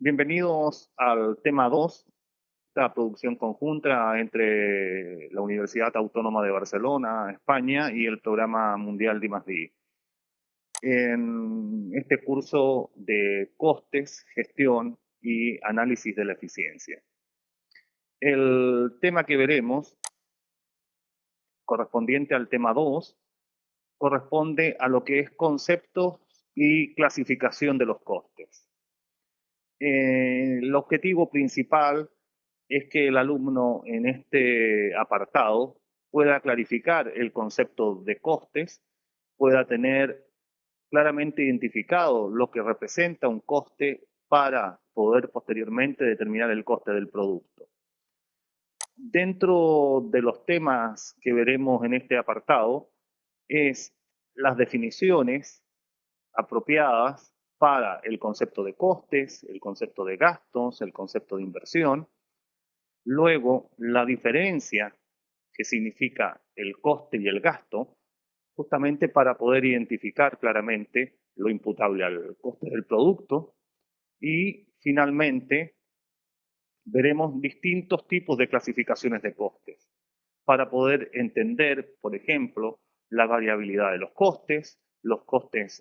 Bienvenidos al tema 2, esta producción conjunta entre la Universidad Autónoma de Barcelona, España, y el Programa Mundial de I+D. En este curso de costes, gestión y análisis de la eficiencia. El tema que veremos, correspondiente al tema 2, corresponde a lo que es conceptos y clasificación de los costes. El objetivo principal es que el alumno en este apartado pueda clarificar el concepto de costes, pueda tener claramente identificado lo que representa un coste para poder posteriormente determinar el coste del producto. Dentro de los temas que veremos en este apartado es las definiciones apropiadas para el concepto de costes, el concepto de gastos, el concepto de inversión. Luego, la diferencia que significa el coste y el gasto, justamente para poder identificar claramente lo imputable al coste del producto. Y finalmente, veremos distintos tipos de clasificaciones de costes para poder entender, por ejemplo, la variabilidad de los costes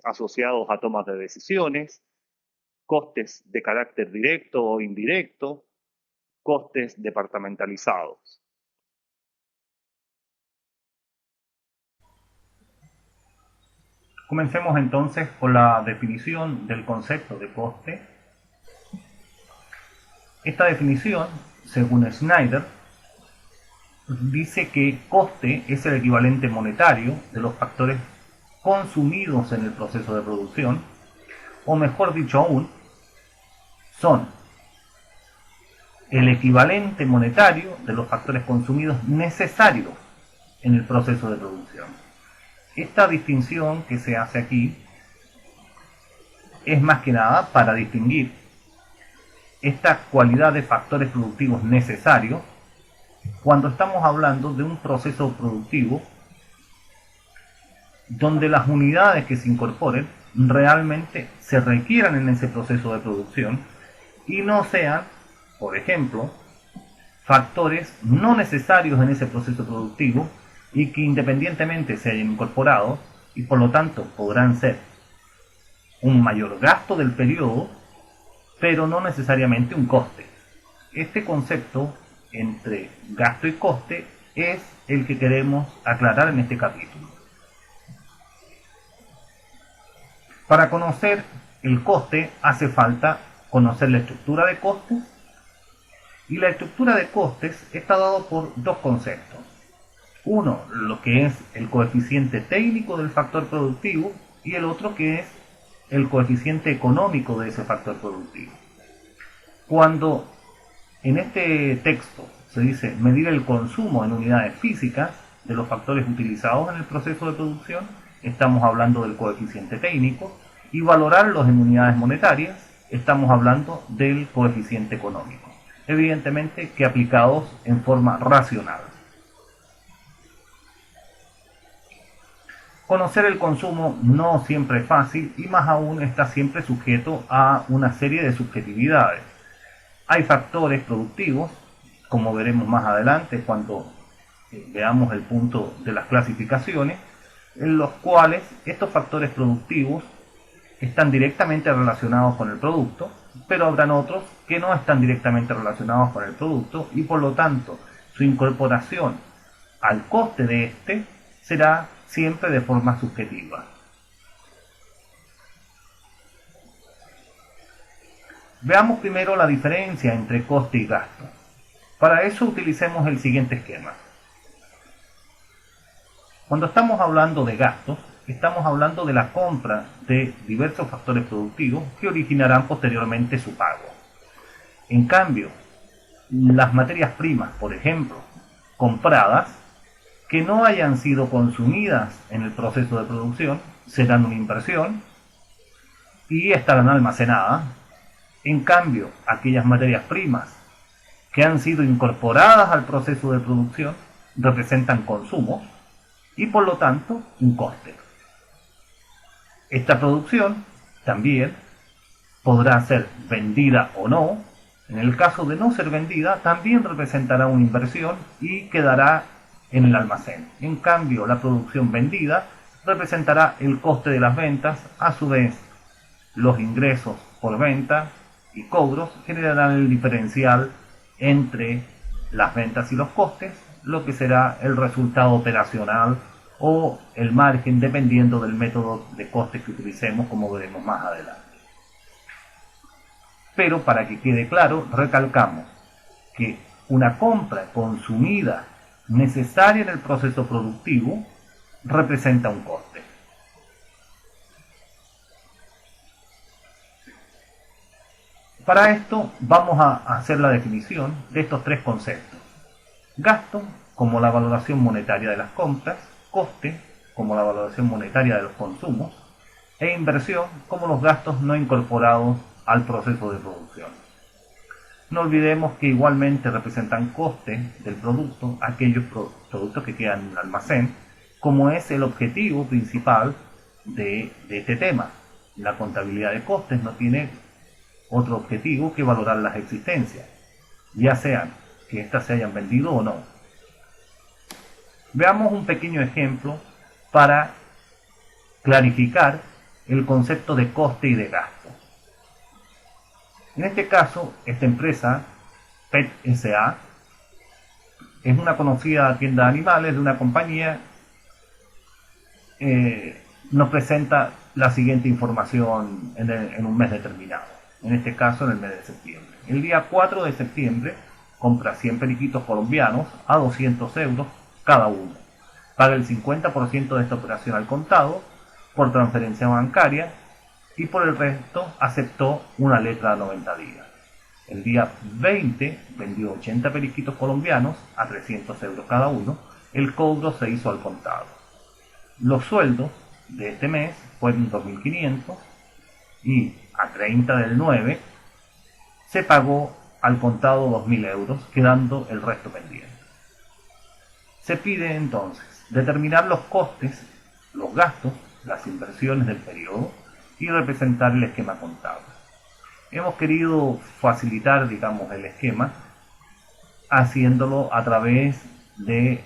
asociados a tomas de decisiones, costes de carácter directo o indirecto, costes departamentalizados. Comencemos entonces con la definición del concepto de coste. Esta definición, según Schneider, dice que coste es el equivalente monetario de los factores consumidos en el proceso de producción, o mejor dicho aún, son el equivalente monetario de los factores consumidos necesarios en el proceso de producción. Esta distinción que se hace aquí es más que nada para distinguir esta cualidad de factores productivos necesarios cuando estamos hablando de un proceso productivo donde las unidades que se incorporen realmente se requieran en ese proceso de producción y no sean, por ejemplo, factores no necesarios en ese proceso productivo y que independientemente se hayan incorporado y por lo tanto podrán ser un mayor gasto del periodo, pero no necesariamente un coste. Este concepto entre gasto y coste es el que queremos aclarar en este capítulo. Para conocer el coste hace falta conocer la estructura de costes, y la estructura de costes está dado por dos conceptos. Uno, lo que es el coeficiente técnico del factor productivo, y el otro que es el coeficiente económico de ese factor productivo. Cuando en este texto se dice medir el consumo en unidades físicas de los factores utilizados en el proceso de producción, estamos hablando del coeficiente técnico, y valorarlos en unidades monetarias, estamos hablando del coeficiente económico. Evidentemente que aplicados en forma racional. Conocer el consumo no siempre es fácil y más aún está siempre sujeto a una serie de subjetividades. Hay factores productivos, como veremos más adelante cuando veamos el punto de las clasificaciones, en los cuales estos factores productivos están directamente relacionados con el producto, pero habrán otros que no están directamente relacionados con el producto y por lo tanto su incorporación al coste de este será siempre de forma subjetiva. Veamos primero la diferencia entre coste y gasto. Para eso utilicemos el siguiente esquema. Cuando estamos hablando de gastos, estamos hablando de la compra de diversos factores productivos que originarán posteriormente su pago. En cambio, las materias primas, por ejemplo, compradas, que no hayan sido consumidas en el proceso de producción, serán una inversión y estarán almacenadas. En cambio, aquellas materias primas que han sido incorporadas al proceso de producción representan consumos y por lo tanto un coste. Esta producción también podrá ser vendida o no. En el caso de no ser vendida, también representará una inversión y quedará en el almacén. En cambio, la producción vendida representará el coste de las ventas. A su vez, los ingresos por venta y cobros generarán el diferencial entre las ventas y los costes, lo que será el resultado operacional o el margen, dependiendo del método de costes que utilicemos, como veremos más adelante. Pero para que quede claro, recalcamos que una compra consumida necesaria en el proceso productivo representa un coste. Para esto vamos a hacer la definición de estos tres conceptos. Gasto como la valoración monetaria de las compras, coste como la valoración monetaria de los consumos e inversión como los gastos no incorporados al proceso de producción. No olvidemos que igualmente representan coste del producto aquellos productos que quedan en el almacén, como es el objetivo principal de este tema. La contabilidad de costes no tiene otro objetivo que valorar las existencias, ya sean que éstas se hayan vendido o no. Veamos un pequeño ejemplo para clarificar el concepto de coste y de gasto. En este caso, esta empresa, PET S.A., es una conocida tienda de animales de una compañía. Nos presenta la siguiente información en un mes determinado, en este caso en el mes de septiembre. El día 4 de septiembre compra 100 periquitos colombianos a 200 euros cada uno. Paga el 50% de esta operación al contado por transferencia bancaria y por el resto aceptó una letra a 90 días. El día 20 vendió 80 periquitos colombianos a 300 euros cada uno. El cobro se hizo al contado. Los sueldos de este mes fueron 2.500 y a 30 del 9 se pagó al contado 2.000 euros, quedando el resto pendiente. Se pide entonces determinar los costes, los gastos, las inversiones del periodo y representar el esquema contable. Hemos querido facilitar, digamos, el esquema haciéndolo a través de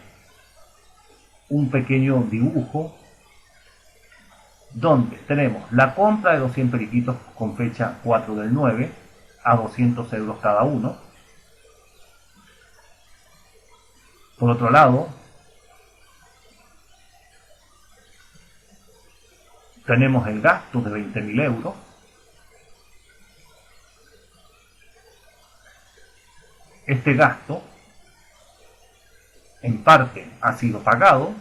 un pequeño dibujo donde tenemos la compra de los 100 periquitos con fecha 4 del 9 a 200 euros cada uno. Por otro lado, tenemos el gasto de 20.000 euros. Este gasto en parte ha sido pagado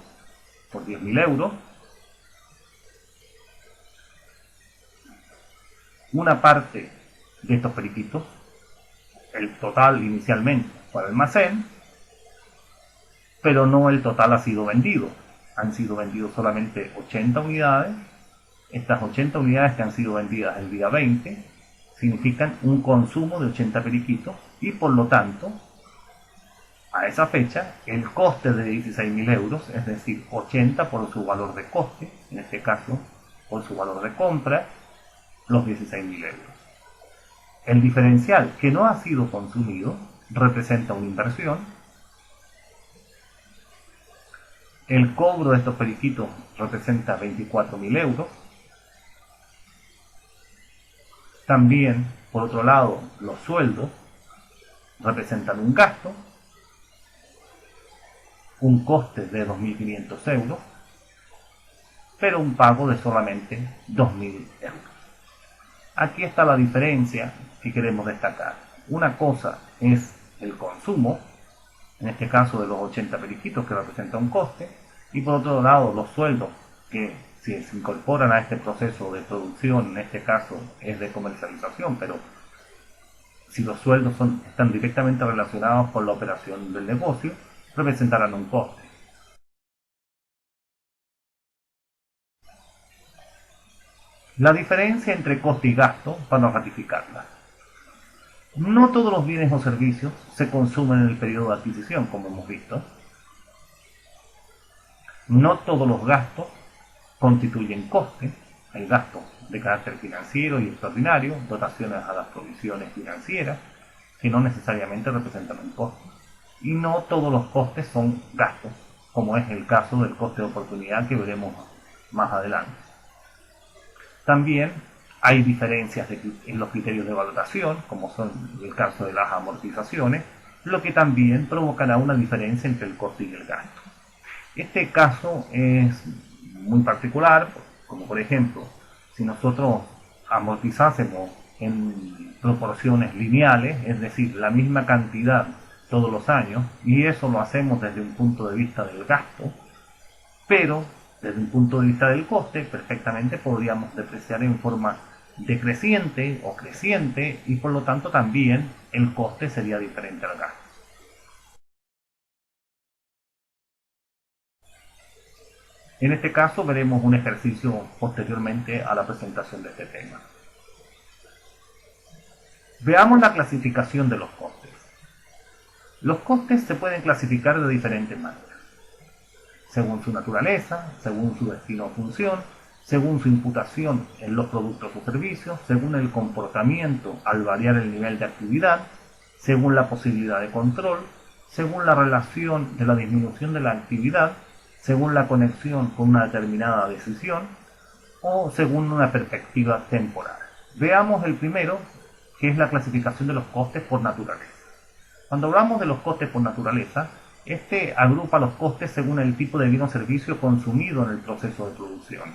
por 10.000 euros. Una parte de estos periquitos, el total inicialmente para el almacén, pero no el total ha sido vendido. Han sido vendidos solamente 80 unidades. Estas 80 unidades que han sido vendidas el día 20 significan un consumo de 80 periquitos y por lo tanto, a esa fecha, el coste de 16.000 euros, es decir, 80 por su valor de coste, en este caso por su valor de compra, los 16.000 euros. El diferencial que no ha sido consumido representa una inversión. El cobro de estos periquitos representa 24.000 euros. También, por otro lado, los sueldos representan un gasto, un coste de 2.500 euros, pero un pago de solamente 2.000 euros. Aquí está la diferencia que queremos destacar. Una cosa es el consumo, en este caso de los 80 periquitos, que representa un coste, y por otro lado los sueldos que si se incorporan a este proceso de producción, en este caso es de comercialización, pero si los sueldos están directamente relacionados con la operación del negocio, representarán un coste. La diferencia entre coste y gasto, para ratificarla. No todos los bienes o servicios se consumen en el periodo de adquisición, como hemos visto. No todos los gastos constituyen coste. Hay gastos de carácter financiero y extraordinario, dotaciones a las provisiones financieras, que no necesariamente representan un costo. Y no todos los costes son gastos, como es el caso del coste de oportunidad que veremos más adelante. También hay diferencias en los criterios de valoración, como son el caso de las amortizaciones, lo que también provocará una diferencia entre el coste y el gasto. Este caso es muy particular, como por ejemplo, si nosotros amortizásemos en proporciones lineales, es decir, la misma cantidad todos los años, y eso lo hacemos desde un punto de vista del gasto, pero desde un punto de vista del coste, perfectamente podríamos depreciar en forma decreciente o creciente, y por lo tanto también el coste sería diferente al gasto. En este caso veremos un ejercicio posteriormente a la presentación de este tema. Veamos la clasificación de los costes. Los costes se pueden clasificar de diferentes maneras, según su naturaleza, según su destino o función, según su imputación en los productos o servicios, según el comportamiento al variar el nivel de actividad, según la posibilidad de control, según la relación de la disminución de la actividad, según la conexión con una determinada decisión o según una perspectiva temporal. Veamos el primero, que es la clasificación de los costes por naturaleza. Cuando hablamos de los costes por naturaleza, este agrupa los costes según el tipo de bien o servicio consumido en el proceso de producción.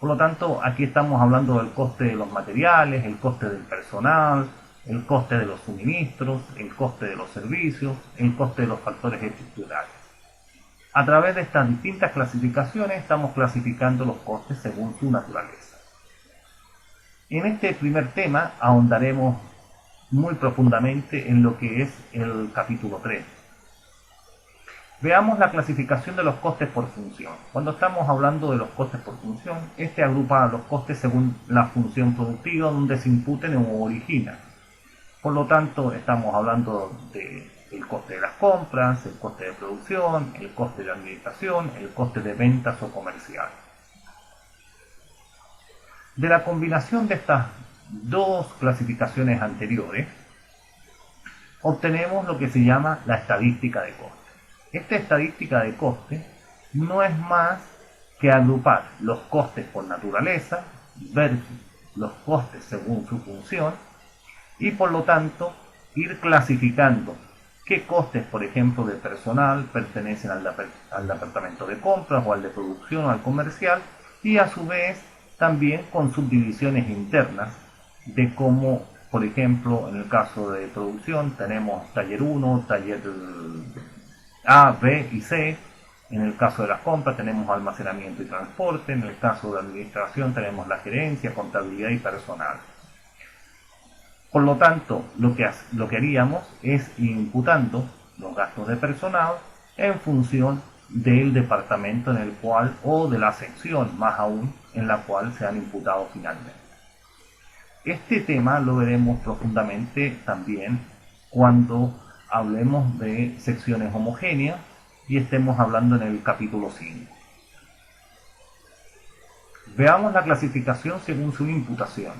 Por lo tanto, aquí estamos hablando del coste de los materiales, el coste del personal, el coste de los suministros, el coste de los servicios, el coste de los factores estructurales. A través de estas distintas clasificaciones estamos clasificando los costes según su naturaleza. En este primer tema ahondaremos muy profundamente en lo que es el capítulo 3. Veamos la clasificación de los costes por función. Cuando estamos hablando de los costes por función, este agrupa los costes según la función productiva donde se imputen o originan. Por lo tanto, estamos hablando del coste de las compras, el coste de producción, el coste de administración, el coste de ventas o comercial. De la combinación de estas dos clasificaciones anteriores, obtenemos lo que se llama la estadística de coste. Esta estadística de coste no es más que agrupar los costes por naturaleza versus los costes según su función y por lo tanto ir clasificando qué costes, por ejemplo, de personal pertenecen al departamento de compras o al de producción o al comercial y a su vez también con subdivisiones internas de cómo, por ejemplo, en el caso de producción tenemos taller 1, taller A, B y C. En el caso de las compras tenemos almacenamiento y transporte. En el caso de administración tenemos la gerencia, contabilidad y personal. Por lo tanto, lo que haríamos es imputando los gastos de personal en función del departamento en el cual, o de la sección más aún, en la cual se han imputado finalmente. Este tema lo veremos profundamente también cuando hablemos de secciones homogéneas y estemos hablando en el capítulo 5. Veamos la clasificación según su imputación.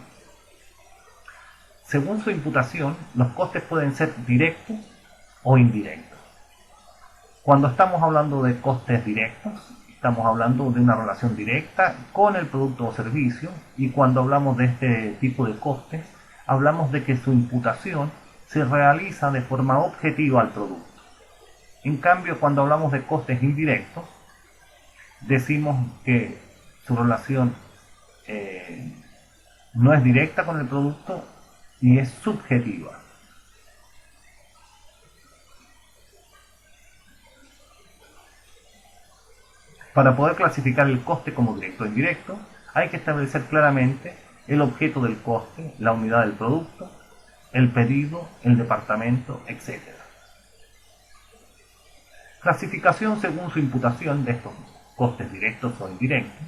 Según su imputación, los costes pueden ser directos o indirectos. Cuando estamos hablando de costes directos, estamos hablando de una relación directa con el producto o servicio, y cuando hablamos de este tipo de costes, hablamos de que su imputación se realiza de forma objetiva al producto. En cambio, cuando hablamos de costes indirectos, decimos que su relación no es directa con el producto y es subjetiva. Para poder clasificar el coste como directo o indirecto, hay que establecer claramente el objeto del coste, la unidad del producto, el pedido, el departamento, etc. Clasificación según su imputación de estos costes directos o indirectos.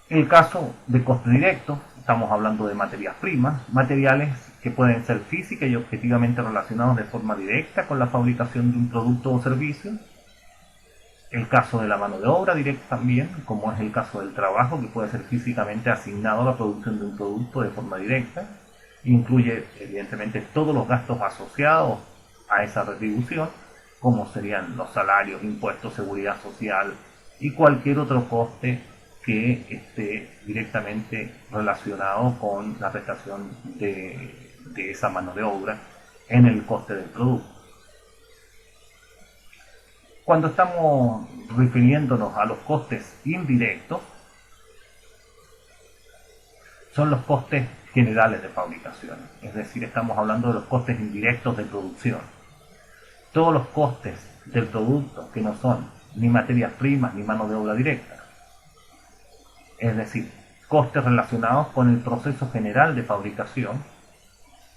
En el caso de coste directo, estamos hablando de materias primas, materiales que pueden ser físicas y objetivamente relacionados de forma directa con la fabricación de un producto o servicio. el caso de la mano de obra directa también, como es el caso del trabajo, que puede ser físicamente asignado a la producción de un producto de forma directa. Incluye evidentemente todos los gastos asociados a esa retribución, como serían los salarios, impuestos, seguridad social y cualquier otro coste que esté directamente relacionado con la prestación de esa mano de obra en el coste del producto. Cuando estamos refiriéndonos a los costes indirectos, son los costes generales de fabricación, es decir, estamos hablando de los costes indirectos de producción. Todos los costes del producto que no son ni materias primas ni mano de obra directa, es decir, costes relacionados con el proceso general de fabricación,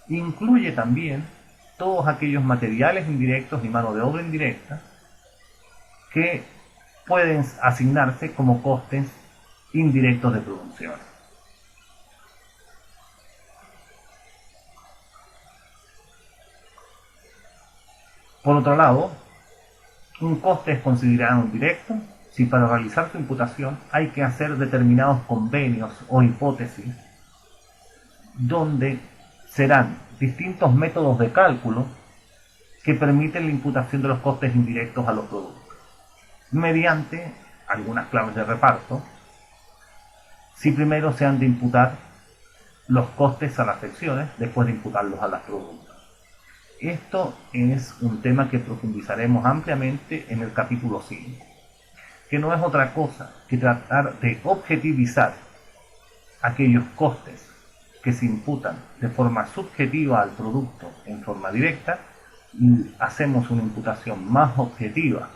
incluye también todos aquellos materiales indirectos y mano de obra indirecta que pueden asignarse como costes indirectos de producción. Por otro lado, un coste es considerado indirecto si para realizar su imputación hay que hacer determinados convenios o hipótesis donde serán distintos métodos de cálculo que permiten la imputación de los costes indirectos a los productos, mediante algunas claves de reparto, si primero se han de imputar los costes a las secciones después de imputarlos a los productos. Esto es un tema que profundizaremos ampliamente en el capítulo 5, que no es otra cosa que tratar de objetivizar aquellos costes que se imputan de forma subjetiva al producto en forma directa y hacemos una imputación más objetiva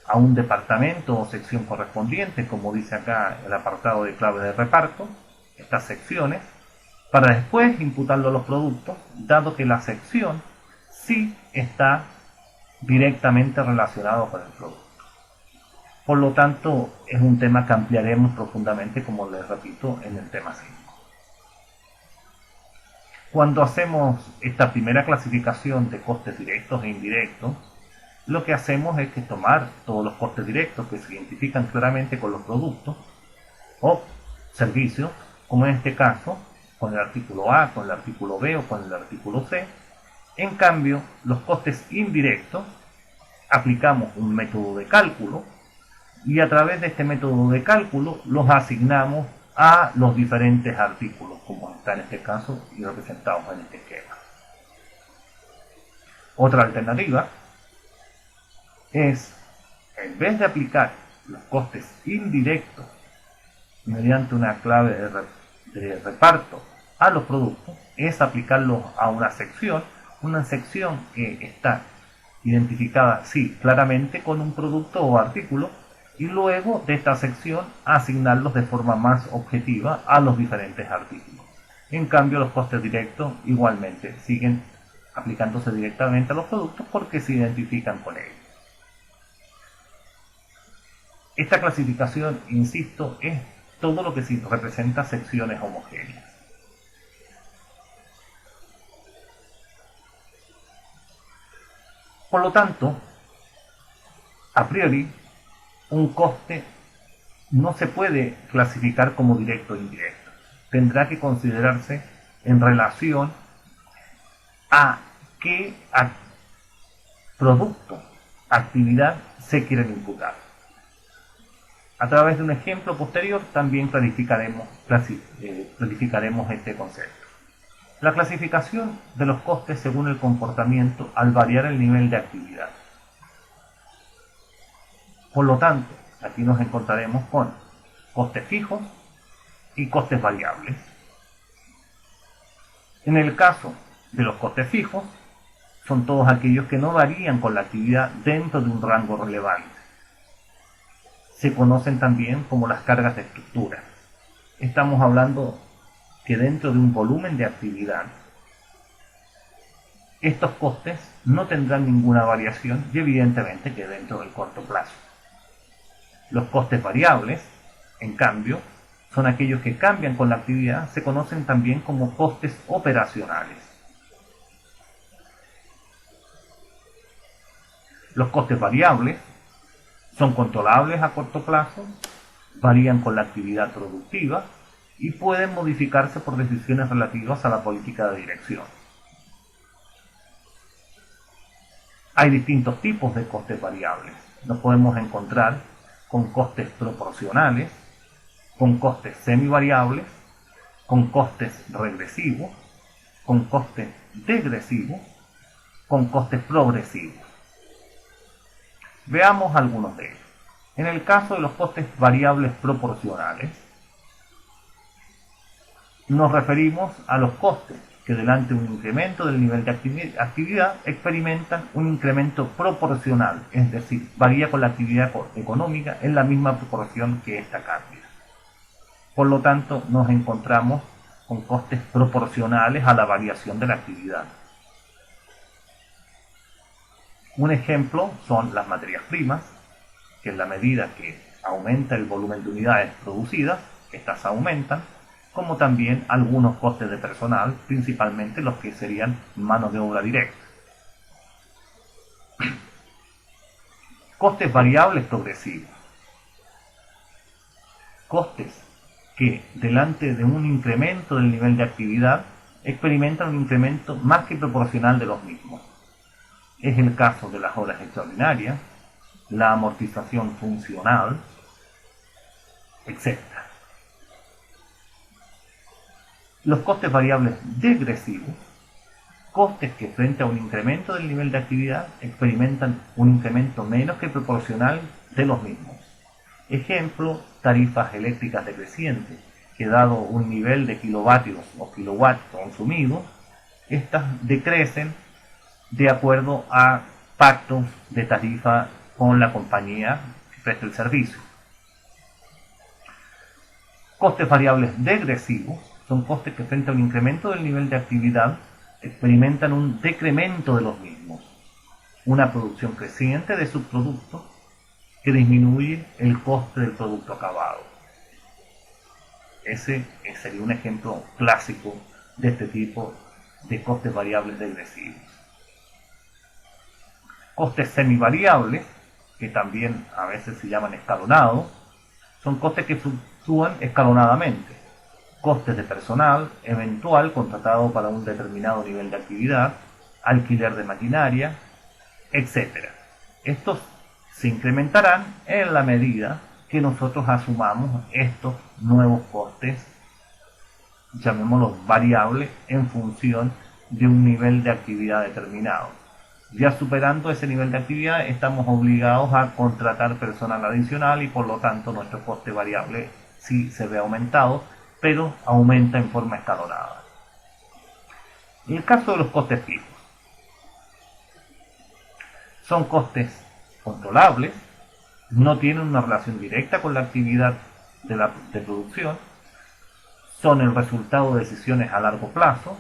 a un departamento o sección correspondiente, como dice acá el apartado de clave de reparto, estas secciones, para después imputarlo a los productos, dado que la sección sí está directamente relacionado con el producto. Por lo tanto, es un tema que ampliaremos profundamente, como les repito, en el tema 5. Cuando hacemos esta primera clasificación de costes directos e indirectos, lo que hacemos es que tomar todos los costes directos que se identifican claramente con los productos o servicios, como en este caso, con el artículo A, con el artículo B o con el artículo C. En cambio, los costes indirectos, aplicamos un método de cálculo y a través de este método de cálculo los asignamos a los diferentes artículos, como está en este caso y representados en este esquema. Otra alternativa es, en vez de aplicar los costes indirectos mediante una clave de reparto a los productos, es aplicarlos a una sección que está identificada, sí, claramente con un producto o artículo, y luego de esta sección asignarlos de forma más objetiva a los diferentes artículos. En cambio, los costes directos igualmente siguen aplicándose directamente a los productos porque se identifican con ellos. Esta clasificación, insisto, es todo lo que representa secciones homogéneas. Por lo tanto, a priori, un coste no se puede clasificar como directo o indirecto. Tendrá que considerarse en relación a qué producto, actividad se quieren imputar. A través de un ejemplo posterior también clarificaremos este concepto. La clasificación de los costes según el comportamiento al variar el nivel de actividad. Por lo tanto, aquí nos encontraremos con costes fijos y costes variables. En el caso de los costes fijos, son todos aquellos que no varían con la actividad dentro de un rango relevante. Se conocen también como las cargas de estructura. Estamos hablando que dentro de un volumen de actividad, estos costes no tendrán ninguna variación y evidentemente que dentro del corto plazo. Los costes variables, en cambio, son aquellos que cambian con la actividad, se conocen también como costes operacionales. Los costes variables Son controlables a corto plazo, varían con la actividad productiva y pueden modificarse por decisiones relativas a la política de dirección. Hay distintos tipos de costes variables. Nos podemos encontrar con costes proporcionales, con costes semivariables, con costes regresivos, con costes degresivos, con costes progresivos. Veamos algunos de ellos. En el caso de los costes variables proporcionales, nos referimos a los costes que delante de un incremento del nivel de actividad experimentan un incremento proporcional, es decir, varía con la actividad económica en la misma proporción que esta cambia. Por lo tanto, nos encontramos con costes proporcionales a la variación de la actividad. Un ejemplo son las materias primas, que en la medida que aumenta el volumen de unidades producidas, estas aumentan, como también algunos costes de personal, principalmente los que serían mano de obra directa. Costes variables progresivos. Costes que, delante de un incremento del nivel de actividad, experimentan un incremento más que proporcional de los mismos. Es el caso de las horas extraordinarias, la amortización funcional, etc. Los costes variables degresivos, costes que frente a un incremento del nivel de actividad experimentan un incremento menos que proporcional de los mismos. Ejemplo, tarifas eléctricas decrecientes, que dado un nivel de kilovatios o kilowatts consumidos, estas decrecen de acuerdo a pactos de tarifa con la compañía que presta el servicio. Costes variables degresivos son costes que frente a un incremento del nivel de actividad experimentan un decremento de los mismos, una producción creciente de subproductos que disminuye el coste del producto acabado. Ese sería un ejemplo clásico de este tipo de costes variables degresivos. Costes semivariables, que también a veces se llaman escalonados, son costes que fluctúan escalonadamente. Costes de personal eventual contratado para un determinado nivel de actividad, alquiler de maquinaria, etc. Estos se incrementarán en la medida que nosotros asumamos estos nuevos costes, llamémoslos variables, en función de un nivel de actividad determinado. Ya superando ese nivel de actividad estamos obligados a contratar personal adicional y por lo tanto nuestro coste variable sí se ve aumentado, pero aumenta en forma escalonada. En el caso de los costes fijos, son costes controlables, no tienen una relación directa con la actividad de producción, son el resultado de decisiones a largo plazo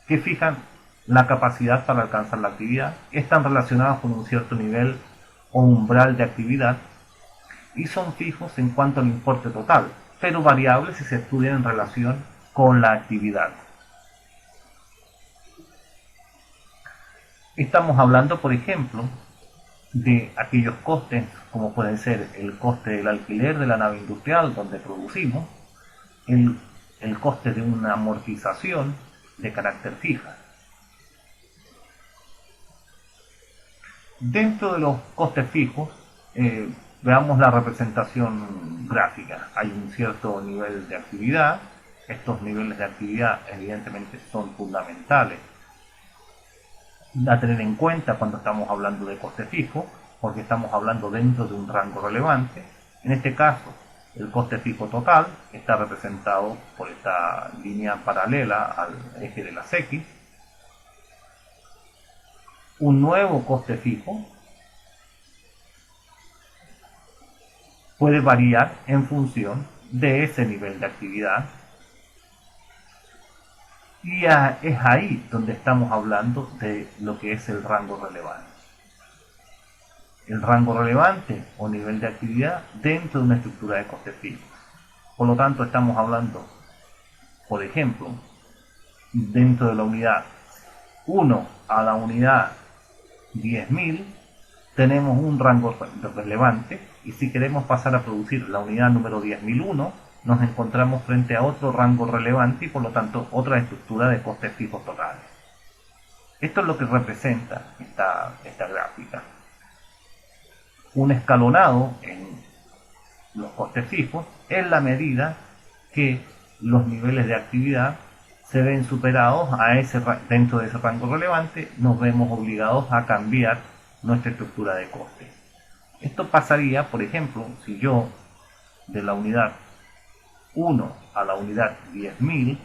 que fijan la capacidad para alcanzar la actividad, están relacionados con un cierto nivel o umbral de actividad y son fijos en cuanto al importe total, pero variables si se estudian en relación con la actividad. Estamos hablando, por ejemplo, de aquellos costes como pueden ser el coste del alquiler de la nave industrial donde producimos, el coste de una amortización de carácter fija. Dentro de los costes fijos, veamos la representación gráfica. Hay un cierto nivel de actividad. Estos niveles de actividad evidentemente son fundamentales a tener en cuenta cuando estamos hablando de coste fijo, porque estamos hablando dentro de un rango relevante. En este caso, el coste fijo total está representado por esta línea paralela al eje de las X. Un nuevo coste fijo puede variar en función de ese nivel de actividad y es ahí donde estamos hablando de lo que es el rango relevante. El rango relevante o nivel de actividad dentro de una estructura de costes fijos. Por lo tanto, estamos hablando, por ejemplo, dentro de la unidad 1 a la unidad 10.000, tenemos un rango relevante, y si queremos pasar a producir la unidad número 10.001, nos encontramos frente a otro rango relevante y por lo tanto otra estructura de costes fijos totales. Esto es lo que representa esta gráfica. Un escalonado en los costes fijos en la medida que los niveles de actividad se ven superados dentro de ese rango relevante, nos vemos obligados a cambiar nuestra estructura de costes. Esto pasaría, por ejemplo, si yo de la unidad 1 a la unidad 10.000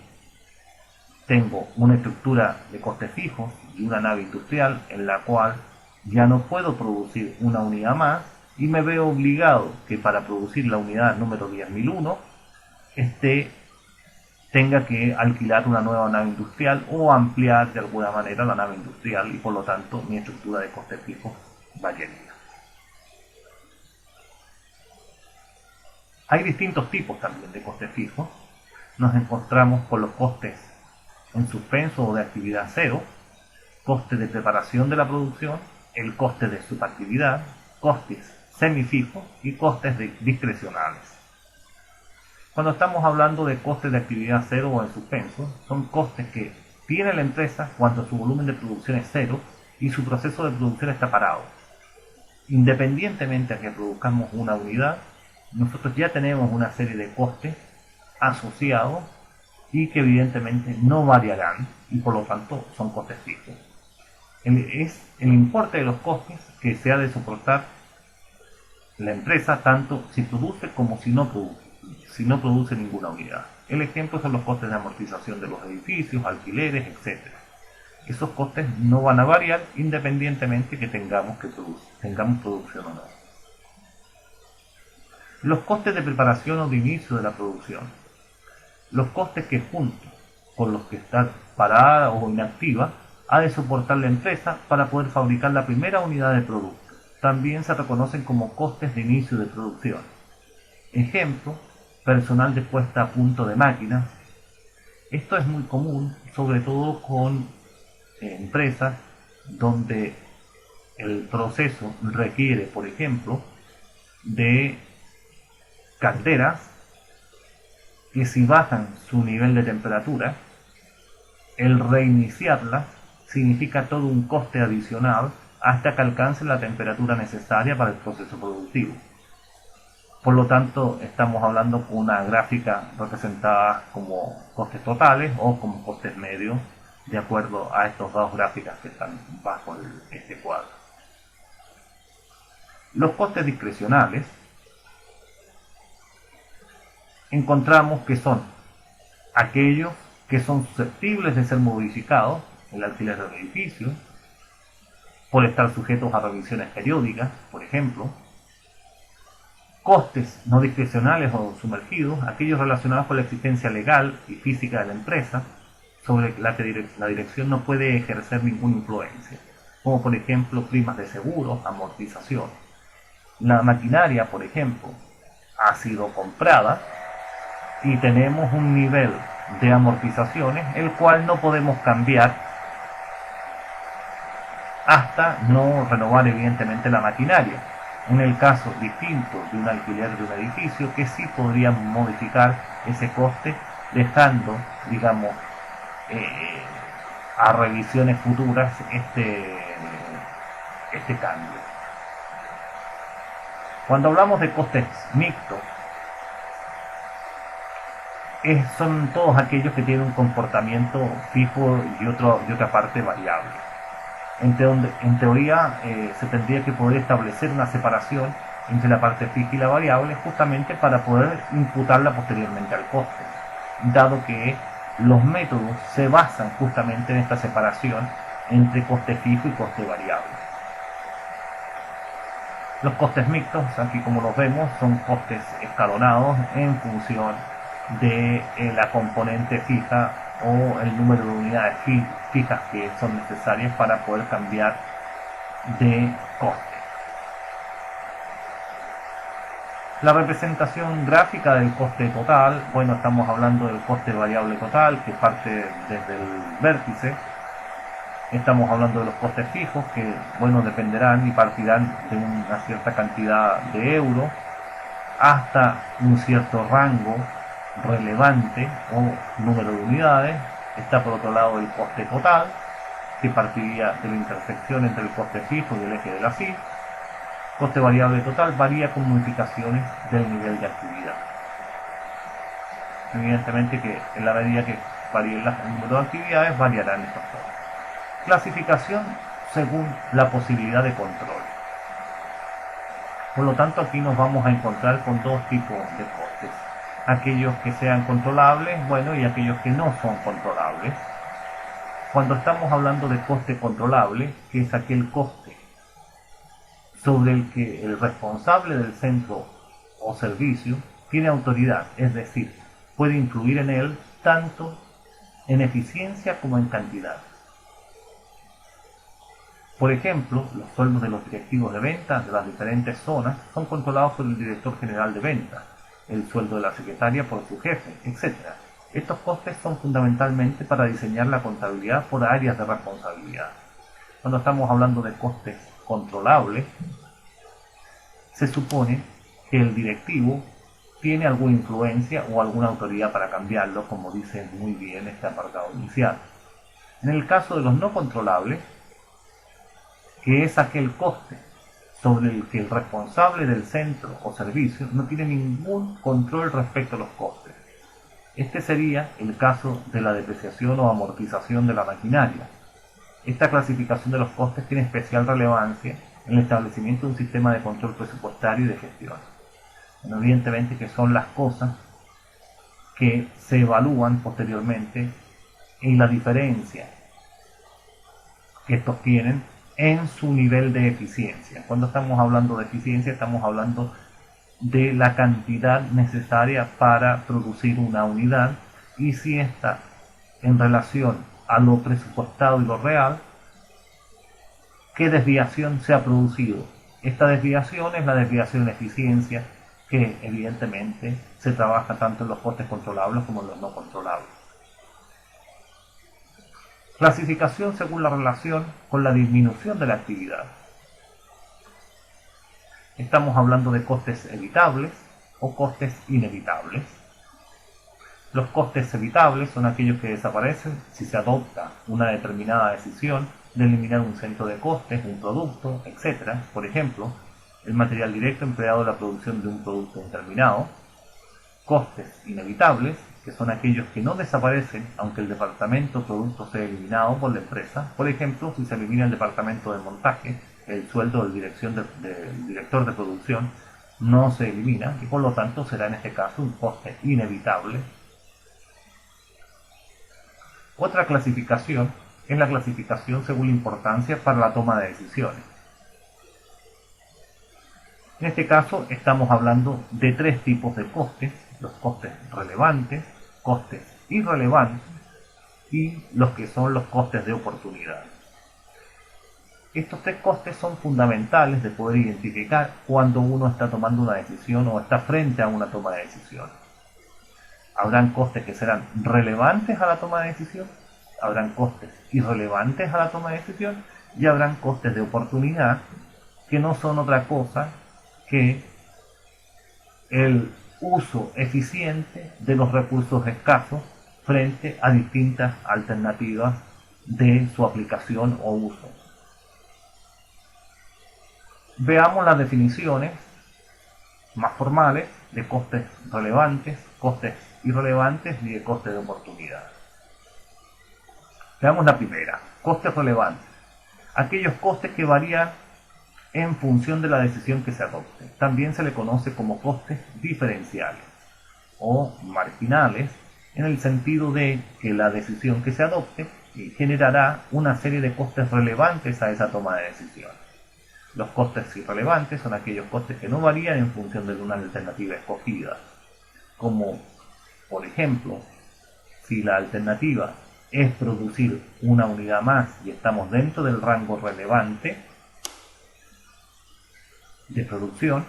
tengo una estructura de costes fijos y una nave industrial en la cual ya no puedo producir una unidad más y me veo obligado que para producir la unidad número 10.001 tenga que alquilar una nueva nave industrial o ampliar de alguna manera la nave industrial, y por lo tanto mi estructura de costes fijos variaría. Hay distintos tipos también de costes fijos. Nos encontramos con los costes en suspenso o de actividad cero, coste de preparación de la producción, el coste de subactividad, costes semifijos y costes discrecionales. Cuando estamos hablando de costes de actividad cero o en suspenso, son costes que tiene la empresa cuando su volumen de producción es cero y su proceso de producción está parado. Independientemente a que produzcamos una unidad, nosotros ya tenemos una serie de costes asociados y que evidentemente no variarán y por lo tanto son costes fijos. Es el importe de los costes que se ha de soportar la empresa tanto si produce como si no produce ninguna unidad. El ejemplo son los costes de amortización de los edificios, alquileres, etc. Esos costes no van a variar independientemente que tengamos producción o no. Los costes de preparación o de inicio de la producción. Los costes que junto con los que está parada o inactiva ha de soportar la empresa para poder fabricar la primera unidad de producto. También se reconocen como costes de inicio de producción. Ejemplo, personal de puesta a punto de máquinas. Esto es muy común, sobre todo con empresas donde el proceso requiere, por ejemplo, de calderas que si bajan su nivel de temperatura, el reiniciarlas significa todo un coste adicional hasta que alcancen la temperatura necesaria para el proceso productivo. Por lo tanto, estamos hablando con una gráfica representada como costes totales o como costes medios, de acuerdo a estas dos gráficas que están bajo este cuadro. Los costes discrecionales encontramos que son aquellos que son susceptibles de ser modificados, el alquiler del edificio, por estar sujetos a revisiones periódicas, por ejemplo. Costes no discrecionales o sumergidos, aquellos relacionados con la existencia legal y física de la empresa, sobre la que la dirección no puede ejercer ninguna influencia, como por ejemplo primas de seguros, amortización. La maquinaria, por ejemplo, ha sido comprada y tenemos un nivel de amortizaciones el cual no podemos cambiar hasta no renovar evidentemente la maquinaria. En el caso distinto de un alquiler de un edificio, que sí podríamos modificar ese coste dejando, digamos, a revisiones futuras este cambio. Cuando hablamos de costes mixtos, son todos aquellos que tienen un comportamiento fijo y otra parte variable. En teoría se tendría que poder establecer una separación entre la parte fija y la variable justamente para poder imputarla posteriormente al coste, dado que los métodos se basan justamente en esta separación entre coste fijo y coste variable. Los costes mixtos, aquí como los vemos, son costes escalonados en función de la componente fija o el número de unidades fijas que son necesarias para poder cambiar de coste. La representación gráfica del coste total, bueno, estamos hablando del coste variable total que parte desde el vértice. Estamos hablando de los costes fijos que, bueno, dependerán y partirán de una cierta cantidad de euros hasta un cierto rango relevante o número de unidades. Está por otro lado el coste total, que partiría de la intersección entre el coste fijo y el eje de la CIF. Coste variable total varía con modificaciones del nivel de actividad. Evidentemente que en la medida que varíe el número de actividades, variarán estos costes. Clasificación según la posibilidad de control. Por lo tanto, aquí nos vamos a encontrar con dos tipos de costes. Aquellos que sean controlables, bueno, y aquellos que no son controlables. Cuando estamos hablando de coste controlable, que es aquel coste sobre el que el responsable del centro o servicio tiene autoridad, es decir, puede influir en él tanto en eficiencia como en cantidad. Por ejemplo, los sueldos de los directivos de ventas de las diferentes zonas son controlados por el director general de ventas, el sueldo de la secretaria por su jefe, etc. Estos costes son fundamentalmente para diseñar la contabilidad por áreas de responsabilidad. Cuando estamos hablando de costes controlables, se supone que el directivo tiene alguna influencia o alguna autoridad para cambiarlo, como dice muy bien este apartado inicial. En el caso de los no controlables, que es aquel coste sobre el que el responsable del centro o servicio no tiene ningún control respecto a los costes. Este sería el caso de la depreciación o amortización de la maquinaria. Esta clasificación de los costes tiene especial relevancia en el establecimiento de un sistema de control presupuestario y de gestión. Bueno, evidentemente que son las cosas que se evalúan posteriormente en la diferencia que estos tienen en su nivel de eficiencia. Cuando estamos hablando de eficiencia, estamos hablando de la cantidad necesaria para producir una unidad y si está en relación a lo presupuestado y lo real, qué desviación se ha producido. Esta desviación es la desviación en eficiencia que evidentemente se trabaja tanto en los costes controlables como en los no controlables. Clasificación según la relación con la disminución de la actividad. Estamos hablando de costes evitables o costes inevitables. Los costes evitables son aquellos que desaparecen si se adopta una determinada decisión de eliminar un centro de costes, un producto, etc. Por ejemplo, el material directo empleado en la producción de un producto determinado. Costes inevitables, que son aquellos que no desaparecen aunque el departamento producto sea eliminado por la empresa. Por ejemplo, si se elimina el departamento de montaje, el sueldo del director de producción no se elimina y por lo tanto será en este caso un coste inevitable. Otra clasificación es la clasificación según la importancia para la toma de decisiones. En este caso estamos hablando de tres tipos de costes: los costes relevantes, costes irrelevantes y los que son los costes de oportunidad. Estos tres costes son fundamentales de poder identificar cuando uno está tomando una decisión o está frente a una toma de decisión. Habrán costes que serán relevantes a la toma de decisión, habrán costes irrelevantes a la toma de decisión y habrán costes de oportunidad que no son otra cosa que el uso eficiente de los recursos escasos frente a distintas alternativas de su aplicación o uso. Veamos las definiciones más formales de costes relevantes, costes irrelevantes y de costes de oportunidad. Veamos la primera, costes relevantes. Aquellos costes que varían en función de la decisión que se adopte. También se le conoce como costes diferenciales o marginales, en el sentido de que la decisión que se adopte generará una serie de costes relevantes a esa toma de decisión. Los costes irrelevantes son aquellos costes que no varían en función de una alternativa escogida, como por ejemplo, si la alternativa es producir una unidad más y estamos dentro del rango relevante de producción,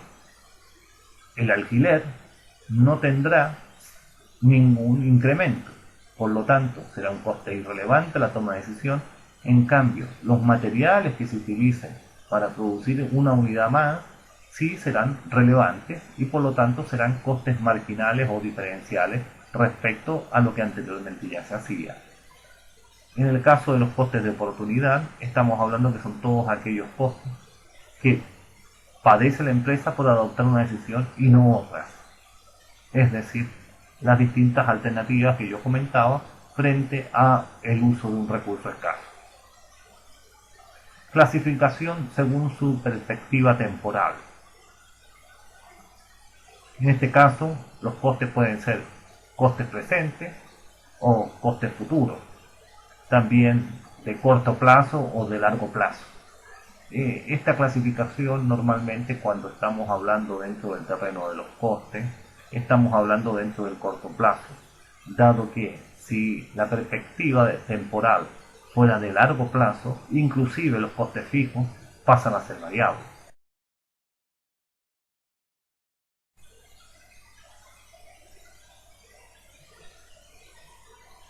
el alquiler no tendrá ningún incremento. Por lo tanto, será un coste irrelevante la toma de decisión En cambio, los materiales que se utilicen para producir una unidad más sí serán relevantes y por lo tanto serán costes marginales o diferenciales respecto a lo que anteriormente ya se hacía. En el caso de los costes de oportunidad, estamos hablando que son todos aquellos costes que padece la empresa por adoptar una decisión y no otras. Es decir, las distintas alternativas que yo comentaba frente a el uso de un recurso escaso. Clasificación según su perspectiva temporal. En este caso, los costes pueden ser costes presentes o costes futuros, también de corto plazo o de largo plazo. Esta clasificación normalmente cuando estamos hablando dentro del terreno de los costes, estamos hablando dentro del corto plazo, dado que si la perspectiva temporal fuera de largo plazo, inclusive los costes fijos pasan a ser variables.